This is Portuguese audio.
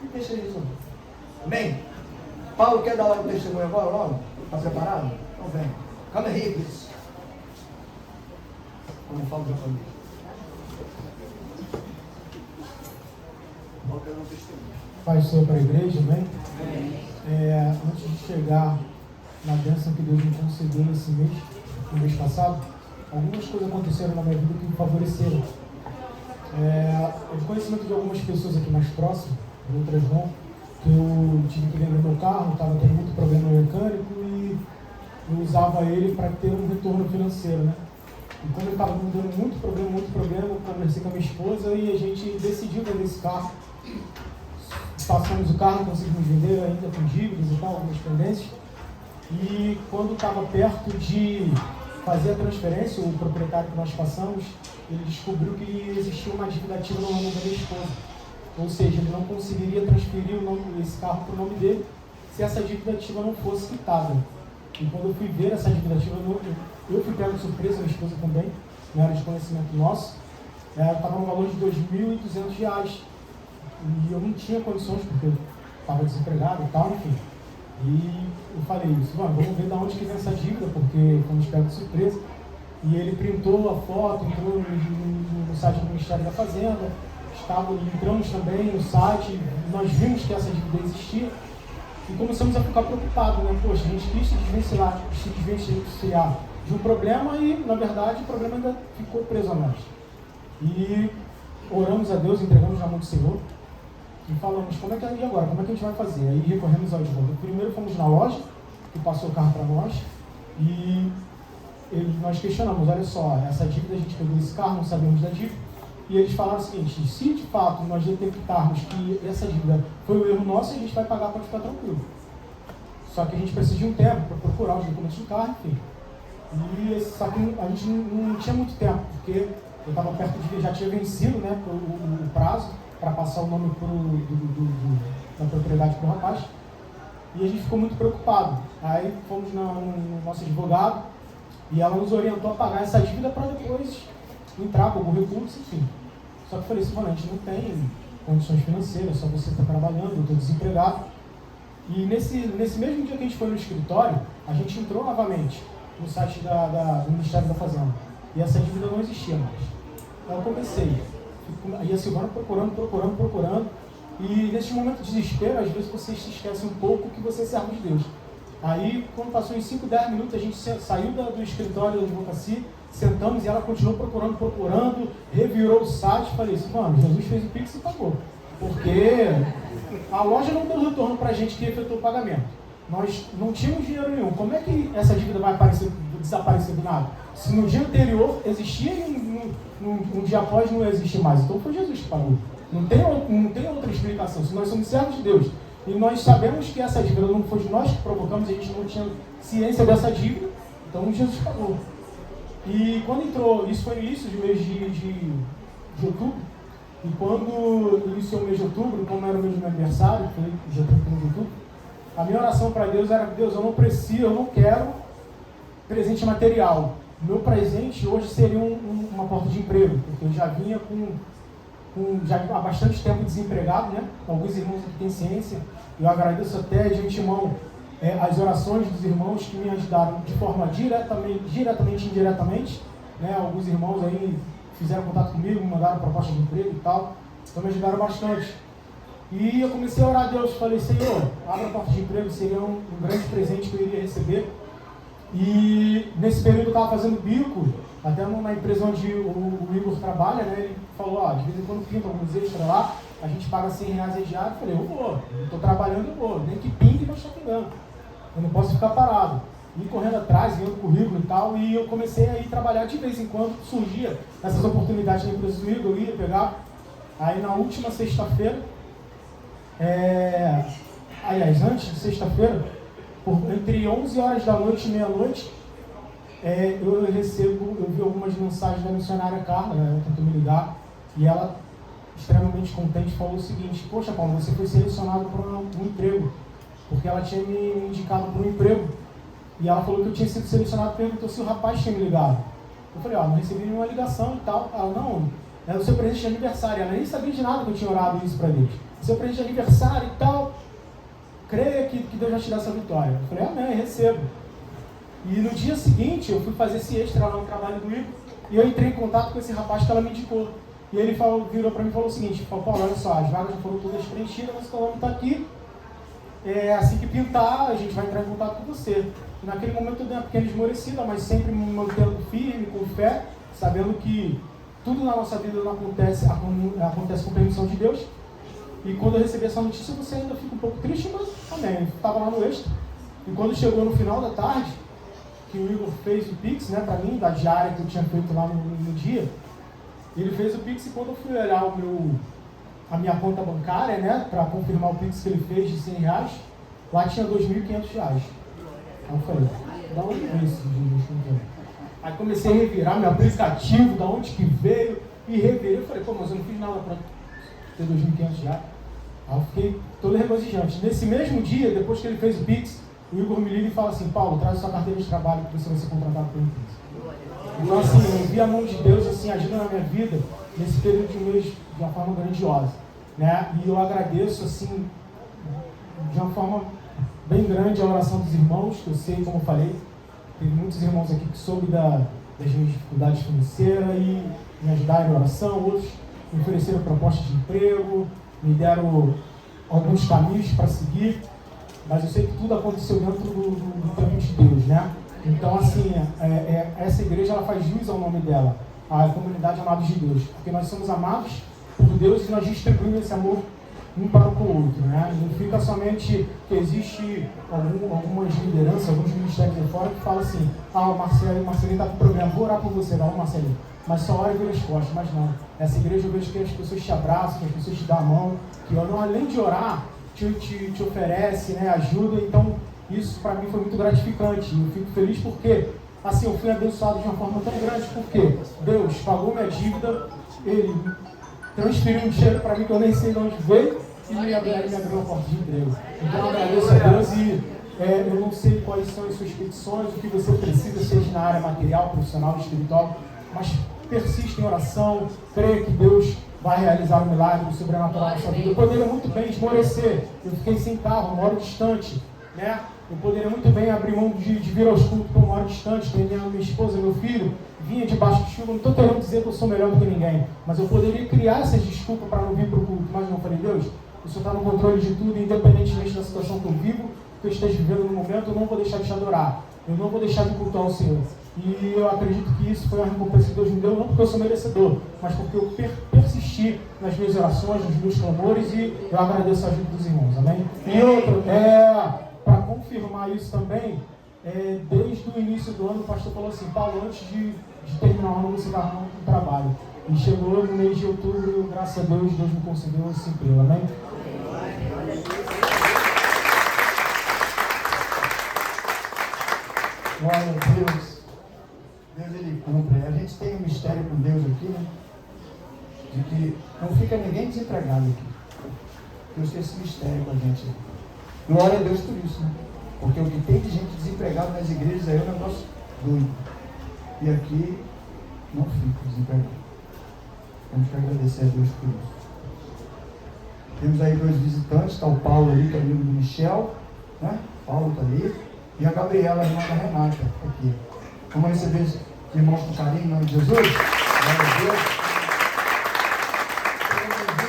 E deixa ele resolver. Amém? Paulo quer dar o testemunho agora, logo? Está preparado? Então vem. Come here, please. Como falo da família. Paulo quer dar um testemunho. Paz seja para a igreja, amém? Antes de chegar na bênção que Deus me concedeu esse mês, no mês passado, algumas coisas aconteceram na minha vida que me favoreceram. De conhecimento de algumas pessoas aqui mais próximas, outras não, que eu tive que vender meu carro, estava tendo muito problema mecânico e eu usava ele para ter um retorno financeiro, né? E quando eu estava me dando muito problema, eu conversei com a minha esposa e a gente decidiu vender esse carro. Passamos o carro, conseguimos vender ainda com dívidas e tal, algumas pendências. E quando estava perto de fazer a transferência, o proprietário que nós passamos, ele descobriu que existia uma dívida ativa no nome da minha esposa. Ou seja, ele não conseguiria transferir esse carro para o nome dele se essa dívida ativa não fosse quitada. E quando eu fui ver essa dívida ativa, eu fui pego de surpresa, minha esposa também, não era de conhecimento nosso, estava no valor de R$2.200. E eu não tinha condições, porque eu estava desempregado e tal, enfim. E eu falei isso, vamos ver de onde que vem essa dívida, porque fomos pego de surpresa. E ele printou a foto, entrou no site do Ministério da Fazenda, entramos também no site, nós vimos que essa dívida existia e começamos a ficar preocupados, né? Poxa, a gente quis se desvencilhar de um problema e, na verdade, o problema ainda ficou preso a nós. E oramos a Deus, entregamos na mão do Senhor e falamos, e agora? Como é que a gente vai fazer? Aí recorremos ao advogado. Primeiro fomos na loja, que passou o carro para nós, e nós questionamos, olha só, essa dívida, a gente pegou esse carro, não sabemos da dívida, e eles falaram o seguinte, se de fato nós detectarmos que essa dívida foi um erro nosso, a gente vai pagar para ficar tranquilo. Só que a gente precisa de um tempo para procurar os documentos do carro, enfim. Só que a gente não tinha muito tempo, porque eu estava perto de, já tinha vencido, né, o prazo para passar o nome da propriedade para o rapaz, e a gente ficou muito preocupado. Aí fomos no nosso advogado, e ela nos orientou a pagar essa dívida para depois entrar com algum recurso, enfim. Só que eu falei assim, a gente não tem condições financeiras, só você está trabalhando, eu estou desempregado. E nesse mesmo dia que a gente foi no escritório, a gente entrou novamente no site do Ministério da Fazenda. E essa dívida não existia mais. Então eu comecei. E a Silvana procurando. E nesse momento de desespero, às vezes você se esquece um pouco que você é servo de Deus. Aí, quando passou em 5, 10 minutos, a gente saiu do escritório da advocacia, sentamos e ela continuou procurando, revirou o site, falei assim, Jesus fez o Pix e pagou. Porque a loja não deu retorno para a gente que efetuou o pagamento. Nós não tínhamos dinheiro nenhum. Como é que essa dívida vai desaparecer do nada? Se no dia anterior existia e um dia após não existe mais. Então foi Jesus que pagou. Não tem outra explicação. Se nós somos servos de Deus e nós sabemos que essa dívida não foi de nós que provocamos, a gente não tinha ciência dessa dívida, então Jesus pagou. E quando entrou, isso foi no início do mês de outubro, e quando iniciou o mês de outubro, como era o mês do meu aniversário, foi dia 31 de outubro, a minha oração para Deus era, Deus, eu não quero presente material. O meu presente hoje seria uma porta de emprego, porque eu já vinha já há bastante tempo desempregado, né? Alguns irmãos que têm ciência, eu agradeço até de antemão as orações dos irmãos que me ajudaram de forma diretamente e indiretamente, né? Alguns irmãos aí fizeram contato comigo, me mandaram proposta de emprego e tal, então me ajudaram bastante. E eu comecei a orar a Deus, falei, Senhor, abre a porta de emprego, seria um grande presente que eu iria receber. E nesse período eu estava fazendo bico, até na empresa onde o Igor trabalha, né? Ele falou, de vez em quando pinta alguns extras lá, a gente paga R$100 a diário. Eu falei, eu vou, estou trabalhando, eu vou, nem que pinte, mas estou pingando. Eu não posso ficar parado. E correndo atrás, vendo currículo e tal, e eu comecei a ir trabalhar de vez em quando, surgia essas oportunidades na empresa do Igor, eu ia pegar. Aí na última sexta-feira, antes de sexta-feira, entre 11 horas da noite e meia-noite, eu vi algumas mensagens da missionária Carla, né? Ela tentou me ligar, e ela, extremamente contente, falou o seguinte, poxa Paulo, você foi selecionado para um emprego, porque ela tinha me indicado para um emprego, e ela falou que eu tinha sido selecionado, perguntou se o rapaz tinha me ligado. Eu falei, não recebi nenhuma ligação e tal. Ela, não, o seu presente de aniversário. Ela nem sabia de nada que eu tinha orado isso para Deus. O seu presente de aniversário e tal, creia que Deus vai te dar essa vitória. Eu falei, amém, recebo. E no dia seguinte, eu fui fazer esse extra lá no trabalho do Igor, e eu entrei em contato com esse rapaz que ela me indicou. E ele virou para mim e falou o seguinte, Paulo, olha só, as vagas já foram todas preenchidas, mas o teu nome está aqui. Assim que pintar, a gente vai entrar em contato com você. E naquele momento eu dei uma pequena esmorecida, mas sempre me mantendo firme, com fé, sabendo que tudo na nossa vida não acontece com permissão de Deus. E quando eu recebi essa notícia, você ainda fica um pouco triste, mas amém. Estava lá no extra. E quando chegou no final da tarde, que o Igor fez o Pix, né, para mim, da diária que eu tinha feito lá no dia, ele fez o Pix e quando eu fui olhar a minha conta bancária, né, para confirmar o Pix que ele fez de R$100, lá tinha R$2.500. Aí eu falei, da onde veio esse dinheiro? Aí comecei a revirar meu aplicativo, da onde que veio, e revirei. Eu falei, mas eu não fiz nada para ter R$2.500. Aí eu fiquei todo regozijante. Nesse mesmo dia, depois que ele fez o Pix, o Igor me liga e fala assim, Paulo, traz a sua carteira de trabalho que você vai ser contratado pelo Pix. Então assim, eu vi a mão de Deus assim, agindo na minha vida nesse período de um mês de uma forma grandiosa, né? E eu agradeço assim, de uma forma bem grande a oração dos irmãos, que eu sei, como eu falei, teve muitos irmãos aqui que soube das minhas dificuldades financeiras e me ajudaram em oração, outros me ofereceram propostas de emprego, me deram alguns caminhos para seguir, mas eu sei que tudo aconteceu dentro do tempo de Deus, né? Então, assim, essa igreja ela faz jus ao nome dela, a comunidade Amados de Deus, porque nós somos amados por Deus e nós distribuímos esse amor um para o outro, né? Não fica somente que existe algumas lideranças, alguns ministérios de fora que falam assim, o Marcelinho está com problema, vou orar por você, não, Marcelinho, mas só ora e vira as costas, mas não. Essa igreja eu vejo que as pessoas te abraçam, que as pessoas te dão a mão, que além de orar, te oferece, né, ajuda, então isso para mim foi muito gratificante, eu fico feliz porque, assim, eu fui abençoado de uma forma tão grande, porque Deus pagou minha dívida, Ele transferiu um dinheiro para mim que eu nem sei de onde veio, e me abriu uma porta de emprego. Então eu agradeço a Deus e eu não sei quais são as suas petições, o que você precisa, seja na área material, profissional, espiritual, mas persista em oração, creia que Deus vai realizar um milagre sobrenatural na sua vida. Eu poderia muito bem esmorecer, eu fiquei sem carro, moro distante, né? Eu poderia muito bem abrir mão de vir aos cultos porque eu moro distante, tem minha esposa, meu filho, vinha debaixo de chuva, não estou querendo dizer que eu sou melhor do que ninguém, mas eu poderia criar essas desculpas para não vir para o culto, mas não, falei, Deus, o Senhor está no controle de tudo, independentemente da situação que eu vivo, que eu esteja vivendo no momento, eu não vou deixar de te adorar, eu não vou deixar de cultuar o Senhor. E eu acredito que isso foi uma recompensa que Deus me deu, não porque eu sou merecedor, mas porque eu persisti nas minhas orações, nos meus clamores, e eu agradeço a ajuda dos irmãos, amém? E outro, para confirmar isso também, desde o início do ano o pastor falou assim, Paulo, antes de terminar o ano você vai arrumar um trabalho. E chegou no mês de outubro, graças a Deus, Deus me concedeu esse emprego, amém? Glória a Deus. Deus, Ele cumpre. A gente tem um mistério com Deus aqui, né? De que não fica ninguém desempregado aqui. Deus tem esse mistério com a gente. Glória a Deus por isso, né? Porque o que tem de gente desempregada nas igrejas aí é um negócio doido. E aqui não fica desempregado. Temos que agradecer a Deus por isso. Temos aí 2 visitantes, está o Paulo ali, que é amigo do Michel, né? Paulo está ali. E a Gabriela, a irmã da Renata, aqui. Vamos receber os irmãos com carinho em nome de Jesus? Glória a Deus.